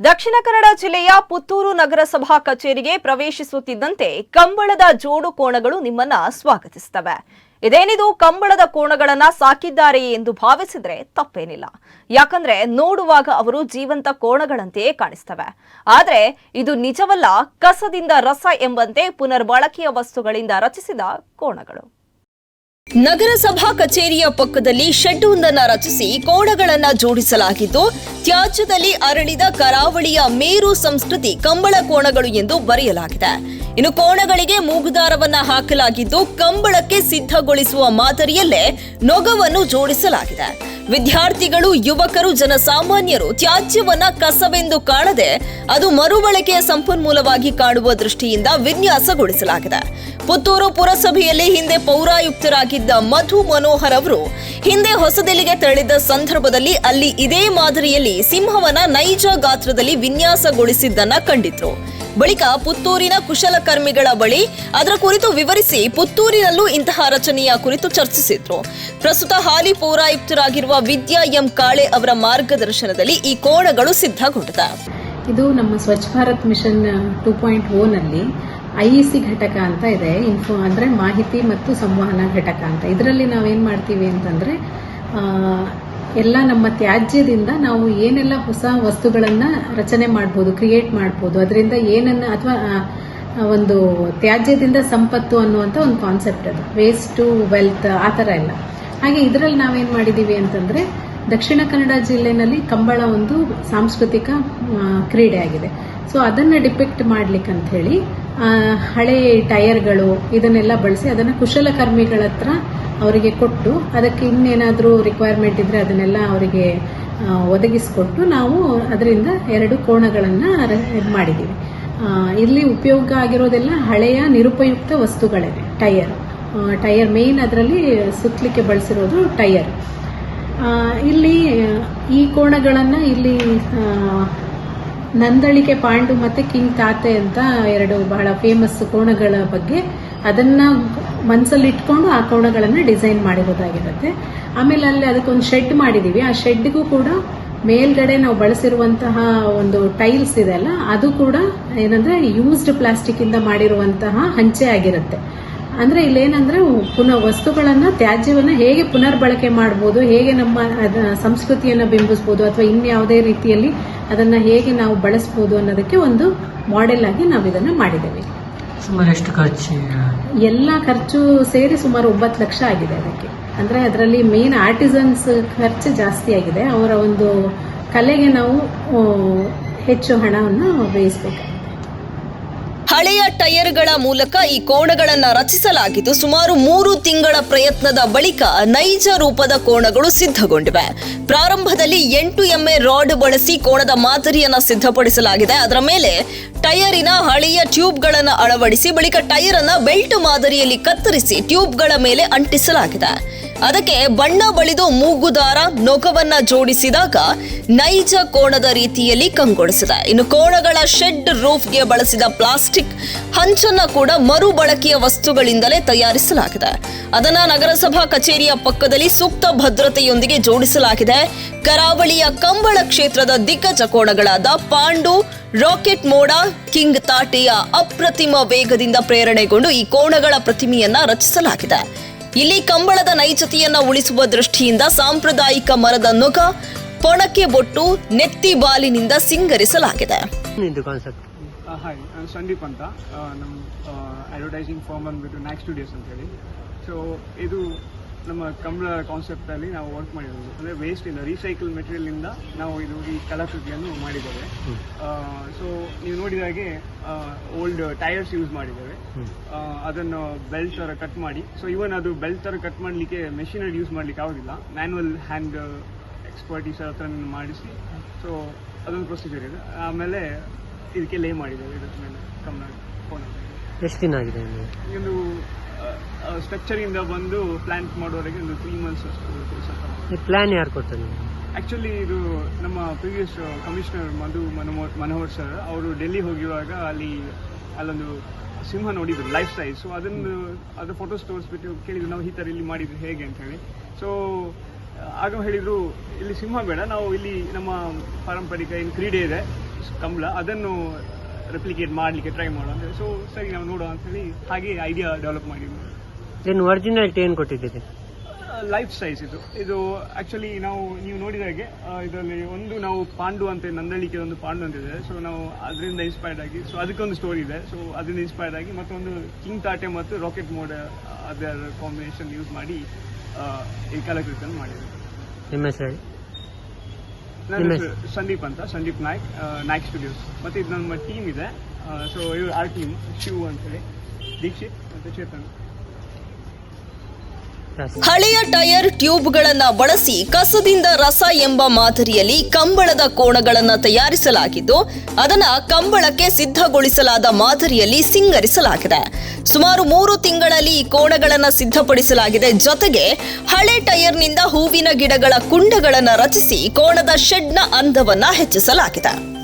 ದಕ್ಷಿಣ ಕನ್ನಡ ಜಿಲ್ಲೆಯ ಪುತ್ತೂರು ನಗರಸಭಾ ಕಚೇರಿಗೆ ಪ್ರವೇಶಿಸುತ್ತಿದ್ದಂತೆ ಕಂಬಳದ ಜೋಡು ಕೋಣಗಳು ನಿಮ್ಮನ್ನ ಸ್ವಾಗತಿಸುತ್ತವೆ. ಇದೇನಿದು ಕಂಬಳದ ಕೋಣಗಳನ್ನ ಸಾಕಿದ್ದಾರೆ ಎಂದು ಭಾವಿಸಿದ್ರೆ ತಪ್ಪೇನಿಲ್ಲ. ಯಾಕಂದ್ರೆ ನೋಡುವಾಗ ಅವರು ಜೀವಂತ ಕೋಣಗಳಂತೆಯೇ ಕಾಣಿಸ್ತವೆ. ಆದ್ರೆ ಇದು ನಿಜವಲ್ಲ, ಕಸದಿಂದ ರಸ ಎಂಬಂತೆ ಪುನರ್ಬಳಕೆಯ ವಸ್ತುಗಳಿಂದ ರಚಿಸಿದ ಕೋಣಗಳು. ನಗರಸಭಾ ಕಚೇರಿಯ ಪಕ್ಕದಲ್ಲಿ ಶೆಡ್ ಒಂದನ್ನು ರಚಿಸಿ ಕೋಣಗಳನ್ನ ಜೋಡಿಸಲಾಗಿದ್ದು, ತ್ಯಾಜ್ಯದಲ್ಲಿ ಅರಳಿದ ಕರಾವಳಿಯ ಮೇರು ಸಂಸ್ಕೃತಿ ಕಂಬಳ ಕೋಣಗಳು ಎಂದು ಬರೆಯಲಾಗಿದೆ. ಇನ್ನು ಕೋಣಗಳಿಗೆ ಮೂಗುದಾರವನ್ನ ಹಾಕಲಾಗಿದ್ದು, ಕಂಬಳಕ್ಕೆ ಸಿದ್ಧಗೊಳಿಸುವ ಮಾದರಿಯಲ್ಲೇ ನೊಗವನ್ನು ಜೋಡಿಸಲಾಗಿದೆ. ವಿದ್ಯಾರ್ಥಿಗಳು, ಯುವಕರು, ಜನಸಾಮಾನ್ಯರು ತ್ಯಾಜ್ಯವನ್ನ ಕಸವೆಂದು ಕಾಣದೆ ಅದು ಮರುಬಳಕೆಯ ಸಂಪನ್ಮೂಲವಾಗಿ ಕಾಣುವ ದೃಷ್ಟಿಯಿಂದ ವಿನ್ಯಾಸಗೊಳಿಸಲಾಗಿದೆ. ಪುತ್ತೂರು ಪುರಸಭೆಯಲ್ಲಿ ಹಿಂದೆ ಪೌರಾಯುಕ್ತರಾಗಿದ್ದ ಮಧು ಮನೋಹರ್ ಅವರು ಹಿಂದೆ ಹೊಸದಿಲ್ಲಿಗೆ ತೆರಳಿದ್ದ ಸಂದರ್ಭದಲ್ಲಿ ಅಲ್ಲಿ ಇದೇ ಮಾದರಿಯಲ್ಲಿ ಸಿಂಹವನ್ನ ನೈಜ ಗಾತ್ರದಲ್ಲಿ ವಿನ್ಯಾಸಗೊಳಿಸಿದ್ದನ್ನ ಕಂಡಿದ್ರು. ಬಳಿಕ ಪುತ್ತೂರಿನ ಕುಶಲಕರ್ಮಿಗಳ ಬಳಿ ಅದರ ಕುರಿತು ವಿವರಿಸಿ ಪುತ್ತೂರಿನಲ್ಲೂ ಇಂತಹ ರಚನೆಯ ಕುರಿತು ಚರ್ಚಿಸಿದ್ರು. ಪ್ರಸ್ತುತ ಹಾಲಿ ಪೌರಾಯುಕ್ತರಾಗಿರುವ ವಿದ್ಯಾ ಎಂ ಕಾಳೆ ಅವರ ಮಾರ್ಗದರ್ಶನದಲ್ಲಿ ಈ ಕೋಣಗಳು ಸಿದ್ಧಗೊಂಡಿದೆ. ಇದು ನಮ್ಮ ಸ್ವಚ್ಛ ಭಾರತ್ ಮಿಷನ್ 2.0 ನಲ್ಲಿ IEC ಘಟಕ ಅಂತ ಇದೆ. ಅಂದ್ರೆ ಮಾಹಿತಿ ಮತ್ತು ಸಂವಹನ ಘಟಕ ಅಂತ. ಇದರಲ್ಲಿ ನಾವೇನ್ ಮಾಡ್ತೀವಿ ಅಂತಂದ್ರೆ ಎಲ್ಲ ನಮ್ಮ ತ್ಯಾಜ್ಯದಿಂದ ನಾವು ಏನೆಲ್ಲ ಹೊಸ ವಸ್ತುಗಳನ್ನ ರಚನೆ ಮಾಡಬಹುದು, ಕ್ರಿಯೇಟ್ ಮಾಡಬಹುದು, ಅದರಿಂದ ಏನನ್ನ ಅಥವಾ ಒಂದು ತ್ಯಾಜ್ಯದಿಂದ ಸಂಪತ್ತು ಅನ್ನುವಂತ ಒಂದು ಕಾನ್ಸೆಪ್ಟ್ ಅದು, ವೇಸ್ಟ್ ಟು ವೆಲ್ತ್ ಆ ತರ ಎಲ್ಲ. ಹಾಗೆ ಇದರಲ್ಲಿ ನಾವೇನ್ ಮಾಡಿದೀವಿ ಅಂತಂದ್ರೆ ದಕ್ಷಿಣ ಕನ್ನಡ ಜಿಲ್ಲೆನಲ್ಲಿ ಕಂಬಳ ಒಂದು ಸಾಂಸ್ಕೃತಿಕ ಕ್ರೀಡೆ ಆಗಿದೆ. ಸೊ ಅದನ್ನ ಡಿಪಿಕ್ಟ್ ಮಾಡ್ಲಿಕ್ಕೆ ಅಂತ ಹೇಳಿ ಹಳೆ ಟೈರ್ಗಳು ಇದನ್ನೆಲ್ಲ ಬಳಸಿ ಅದನ್ನ ಕುಶಲಕರ್ಮಿಗಳ ಹತ್ರ ಅವರಿಗೆ ಕೊಟ್ಟು, ಅದಕ್ಕೆ ಇನ್ನೇನಾದ್ರೂ ರಿಕ್ವೈರ್ಮೆಂಟ್ ಇದ್ರೆ ಅದನ್ನೆಲ್ಲ ಅವರಿಗೆ ಒದಗಿಸಿಕೊಟ್ಟು ನಾವು ಅದರಿಂದ 2 ಕೋಣಗಳನ್ನ ಮಾಡಿದೀವಿ. ಇಲ್ಲಿ ಉಪಯೋಗ ಆಗಿರೋದೆಲ್ಲ ಹಳೆಯ ನಿರುಪಯುಕ್ತ ವಸ್ತುಗಳಿವೆ. ಟೈರ್ ಮೇನ್ ಅದರಲ್ಲಿ ಸುತ್ತಲಿಕ್ಕೆ ಬಳಸಿರೋದು ಟೈರ್. ಇಲ್ಲಿ ಈ ಕೋಣಗಳನ್ನ ಇಲ್ಲಿ ನಂದಳಿಕೆ ಪಾಂಡು ಮತ್ತೆ ಕಿಂಗ್ ತಾತೆ ಅಂತ 2 ಬಹಳ ಫೇಮಸ್ ಕೋಣಗಳ ಬಗ್ಗೆ ಅದನ್ನ ಮನಸ್ಸಲ್ಲಿ ಇಟ್ಕೊಂಡು ಆ ಕೋಣಗಳನ್ನ ಡಿಸೈನ್ ಮಾಡಿರೋದಾಗಿರುತ್ತೆ. ಆಮೇಲೆ ಅಲ್ಲಿ ಅದಕ್ಕೊಂದು ಶೆಡ್ ಮಾಡಿದೀವಿ. ಆ ಶೆಡ್ಗೂ ಕೂಡ ಮೇಲ್ಗಡೆ ನಾವು ಬಳಸಿರುವಂತಹ ಒಂದು ಟೈಲ್ಸ್ ಇದೆ ಅಲ್ಲ, ಅದು ಕೂಡ ಏನಂದ್ರೆ ಯೂಸ್ಡ್ ಪ್ಲಾಸ್ಟಿಕ್ ಇಂದ ಮಾಡಿರುವಂತಹ ಹಂಚೆ ಆಗಿರುತ್ತೆ. ಅಂದ್ರೆ ಇಲ್ಲೇನಂದ್ರೆ ವಸ್ತುಗಳನ್ನ ತ್ಯಾಜ್ಯವನ್ನ ಹೇಗೆ ಪುನರ್ಬಳಕೆ ಮಾಡಬಹುದು, ಹೇಗೆ ನಮ್ಮ ಸಂಸ್ಕೃತಿಯನ್ನ ಬಿಂಬಿಸಬಹುದು ಅಥವಾ ಇನ್ಯಾವುದೇ ರೀತಿಯಲ್ಲಿ ಅದನ್ನ ಹೇಗೆ ನಾವು ಬಳಸಬಹುದು ಅನ್ನೋದಕ್ಕೆ ಒಂದು ಮಾಡೆಲ್ ಆಗಿ ನಾವು ಇದನ್ನ ಮಾಡಿದ್ದೇವೆ. ಸುಮಾರು ಎಷ್ಟು ಖರ್ಚು? ಎಲ್ಲ ಖರ್ಚು ಸೇರಿ ಸುಮಾರು 9 ಲಕ್ಷ ಆಗಿದೆ ಅದಕ್ಕೆ. ಅಂದ್ರೆ ಅದರಲ್ಲಿ ಮೇನ್ ಆರ್ಟಿಸನ್ಸ್ ಖರ್ಚು ಜಾಸ್ತಿ ಆಗಿದೆ. ಅವರ ಒಂದು ಕಲೆಗೆ ನಾವು ಹೆಚ್ಚು ಹಣವನ್ನು ವ್ಯಯಿಸಬೇಕು. ಹಳೆಯ ಟೈರ್ಗಳ ಮೂಲಕ ಈ ಕೋಣಗಳನ್ನ ರಚಿಸಲಾಗಿದ್ದು, ಸುಮಾರು 3 ತಿಂಗಳ ಪ್ರಯತ್ನದ ಬಳಿಕ ನೈಜ ರೂಪದ ಕೋಣಗಳು ಸಿದ್ಧಗೊಂಡಿವೆ. ಪ್ರಾರಂಭದಲ್ಲಿ 8 mm ರಾಡ್ ಬಳಸಿ ಕೋಣದ ಮಾದರಿಯನ್ನ ಸಿದ್ಧಪಡಿಸಲಾಗಿದೆ. ಅದರ ಮೇಲೆ ಟೈರಿನ ಹಳೆಯ ಟ್ಯೂಬ್ಗಳನ್ನು ಅಳವಡಿಸಿ ಬಳಿಕ ಟೈರ್ ಅನ್ನ ಬೆಲ್ಟ್ ಮಾದರಿಯಲ್ಲಿ ಕತ್ತರಿಸಿ ಟ್ಯೂಬ್ಗಳ ಮೇಲೆ ಅಂಟಿಸಲಾಗಿದೆ. ಅದಕ್ಕೆ ಬಣ್ಣ ಬಳಿದು ಮೂಗುದಾರ, ನೊಗವನ್ನ ಜೋಡಿಸಿದಾಗ ನೈಜ ಕೋಣದ ರೀತಿಯಲ್ಲಿ ಕಂಗೊಳಿಸಿದೆ. ಇನ್ನು ಕೋಣಗಳ ಶೆಡ್ ರೂಫ್ಗೆ ಬಳಸಿದ ಪ್ಲಾಸ್ಟಿಕ್ ಹಂಚನ್ನ ಕೂಡ ಮರುಬಳಕೆಯ ವಸ್ತುಗಳಿಂದಲೇ ತಯಾರಿಸಲಾಗಿದೆ. ಅದನ್ನ ನಗರಸಭಾ ಕಚೇರಿಯ ಪಕ್ಕದಲ್ಲಿ ಸೂಕ್ತ ಭದ್ರತೆಯೊಂದಿಗೆ ಜೋಡಿಸಲಾಗಿದೆ. ಕರಾವಳಿಯ ಕಂಬಳ ಕ್ಷೇತ್ರದ ದಿಗ್ಗಜ ಕೋಣಗಳಾದ ಪಾಂಡು, ರಾಕೆಟ್ ಮೋಡ, ಕಿಂಗ್ ತಾಟೆಯ ಅಪ್ರತಿಮ ವೇಗದಿಂದ ಪ್ರೇರಣೆಗೊಂಡು ಈ ಕೋಣಗಳ ಪ್ರತಿಮೆಯನ್ನ ರಚಿಸಲಾಗಿದೆ. ಇಲ್ಲಿ ಕಂಬಳದ ನೈಜತೆಯನ್ನ ಉಳಿಸುವ ದೃಷ್ಟಿಯಿಂದ ಸಾಂಪ್ರದಾಯಿಕ ಮರದ ನೊಗ, ಪೊಣಕೆ ಬೊಟ್ಟು, ನೆತ್ತಿ ಬಾಲಿನಿಂದ ಸಿಂಗರಿಸಲಾಗಿದೆ. ಹಾಯ್, ನಾನು ಸಂದೀಪ್ ಅಂತ. ನಮ್ಮ ಅಡ್ವರ್ಟೈಸಿಂಗ್ ಫರ್ಮ್ ಬಂದ್ಬಿಟ್ಟು ನ್ಯಾಕ್ ಸ್ಟುಡಿಯೋಸ್ ಅಂತ ಹೇಳಿ. ಸೊ ಇದು ನಮ್ಮ ಕಂಬಳ ಕಾನ್ಸೆಪ್ಟ್ ಅಲ್ಲಿ ನಾವು ವರ್ಕ್ ಮಾಡಿರೋದು. ಅಂದರೆ ವೇಸ್ಟ್ ಇಂದ ರೀಸೈಕಲ್ ಮೆಟೀರಿಯಲ್ ಇಂದ ನಾವು ಈ ಕಲಾಕೃತಿಯನ್ನು ಮಾಡಿದ್ದೇವೆ. ಸೊ ನೀವು ನೋಡಿದ ಹಾಗೆ ಓಲ್ಡ್ ಟೈರ್ಸ್ ಯೂಸ್ ಮಾಡಿದ್ದೇವೆ. ಅದನ್ನು ಬೆಲ್ಟ್ ತರ ಕಟ್ ಮಾಡಿ, ಸೊ ಇವನ್ ಅದು ಬೆಲ್ಟ್ ತರ ಕಟ್ ಮಾಡಲಿಕ್ಕೆ ಮೆಷಿನರಿ ಯೂಸ್ ಮಾಡ್ಲಿಕ್ಕೆ ಆಗೋದಿಲ್ಲ. ಮ್ಯಾನ್ಯಲ್ ಹ್ಯಾಂಡ್ ಎಕ್ಸ್ಪರ್ಟೀಸ್ ಹತ್ರ ಮಾಡಿಸಿ, ಸೊ ಅದೊಂದು ಪ್ರೊಸೀಜರ್ ಇದೆ. ಆಮೇಲೆ ಇದಕ್ಕೆ ಲೇ ಮಾಡಿದ್ದೇವೆ. ಇದರ ಮೇಲೆ ಕಮ್ಮಿ ಫೋನ್ ಎಷ್ಟು ದಿನ ಆಗಿದೆ ಇದು ಸ್ಟ್ರಕ್ಚರ್ ಇಂದ ಬಂದು ಪ್ಲಾಂಟ್ ಮಾಡೋವರೆಗೆ ಒಂದು 3 months ಅಷ್ಟು. ಪ್ಲಾನ್ ಯಾರು ಕೊಡ್ತಾರೆ? ಆಕ್ಚುಲಿ ಇದು ನಮ್ಮ ಪ್ರೀವಿಯಸ್ ಕಮಿಷನರ್ ಮಧು ಮನೋಹರ್ ಸರ್ ಅವರು ಡೆಲ್ಲಿ ಹೋಗಿರುವಾಗ ಅಲ್ಲೊಂದು ಸಿಂಹ ನೋಡಿದ್ರು ಲೈಫ್ ಸೈಜ್. ಸೊ ಅದು ಫೋಟೋಸ್ ತೋರಿಸ್ಬಿಟ್ಟು ಕೇಳಿದ್ರು, ನಾವು ಈ ಥರ ಇಲ್ಲಿ ಮಾಡಿದ್ರು ಹೇಗೆ ಅಂತ ಹೇಳಿ. ಸೊ ಆಗ ಹೇಳಿದ್ರು, ಇಲ್ಲಿ ಸಿಂಹ ಬೇಡ, ನಾವು ಇಲ್ಲಿ ನಮ್ಮ ಪಾರಂಪರಿಕ ಏನು ಕ್ರೀಡೆ ಇದೆ ಕಂಬಳ ಅದನ್ನು ರೆಪ್ಲಿಕೇಟ್ ಮಾಡಲಿಕ್ಕೆ ಟ್ರೈ ಮಾಡೋ ಅಂತ. ಸೊ ಸರಿ ನಾವು ನೋಡೋ ಅಂತೇಳಿ ಹಾಗೆ ಐಡಿಯಾ ಡೆವಲಪ್ ಮಾಡಿದ್ವಿ. ಏನು ಒರಿಜಿನಾಲಿಟಿ ಏನು ಕೊಟ್ಟಿದ್ದೀರಿ? ಲೈಫ್ ಸೈಜ್ ಇದು ಆಕ್ಚುಲಿ ನೀವು ನೋಡಿದ ಹಾಗೆ ಇದರಲ್ಲಿ ಒಂದು ನಾವು ಪಾಂಡು ಅಂತ ನಂದಳಿಕೆ ಒಂದು ಪಾಂಡು ಅಂತಿದೆ. ಸೊ ನಾವು ಅದರಿಂದ ಇನ್ಸ್ಪೈರ್ಡ್ ಆಗಿ, ಸೊ ಅದಕ್ಕೊಂದು ಸ್ಟೋರಿ ಇದೆ. ಸೊ ಅದರಿಂದ ಇನ್ಸ್ಪೈರ್ಡ್ ಆಗಿ ಮತ್ತೊಂದು ಕಿಂಗ್ ತಾಟೆ ಮತ್ತು ರಾಕೆಟ್ ಮೋಡ್ ಅದರ ಕಾಂಬಿನೇಷನ್ ಯೂಸ್ ಮಾಡಿ ಈ ಕಲಾಕೃತಿಯನ್ನು ಮಾಡಿದ್ವಿ. ನಿಮ್ಮ ಹೆಸರು? ನನ್ನ ಹೆಸರು ಸಂದೀಪ್ ಅಂತ, ಸಂದೀಪ್ ನಾಯ್ಕ್, ನಾಯ್ಕ್ ಸ್ಟುಡಿಯೋಸ್. ಮತ್ತು ಇದು ನಮ್ಮ ಟೀಮ್ ಇದೆ. ಸೊ ಇವರು ಆರ್ ಟೀಮ್, ಶಿವ್ ಅಂತೇಳಿ, ದೀಕ್ಷಿತ್ ಮತ್ತು ಚೇತನ್. ಹಳೆಯ ಟೈರ್ ಟ್ಯೂಬ್ಗಳನ್ನ ಬಳಸಿ ಕಸದಿಂದ ರಸ ಎಂಬ ಮಾದರಿಯಲ್ಲಿ ಕಂಬಳದ ಕೋಣಗಳನ್ನು ತಯಾರಿಸಲಾಗಿದ್ದು ಅದನ್ನ ಕಂಬಳಕ್ಕೆ ಸಿದ್ಧಗೊಳಿಸಲಾದ ಮಾದರಿಯಲ್ಲಿ ಸಿಂಗರಿಸಲಾಗಿದೆ. ಸುಮಾರು 3 ತಿಂಗಳಲ್ಲಿ ಈ ಕೋಣಗಳನ್ನು ಸಿದ್ಧಪಡಿಸಲಾಗಿದೆ. ಜೊತೆಗೆ ಹಳೆ ಟೈರ್ನಿಂದ ಹೂವಿನ ಗಿಡಗಳ ಕುಂಡಗಳನ್ನು ರಚಿಸಿ ಕೋಣದ ಶೆಡ್ನ ಅಂದವನ್ನ ಹೆಚ್ಚಿಸಲಾಗಿದೆ.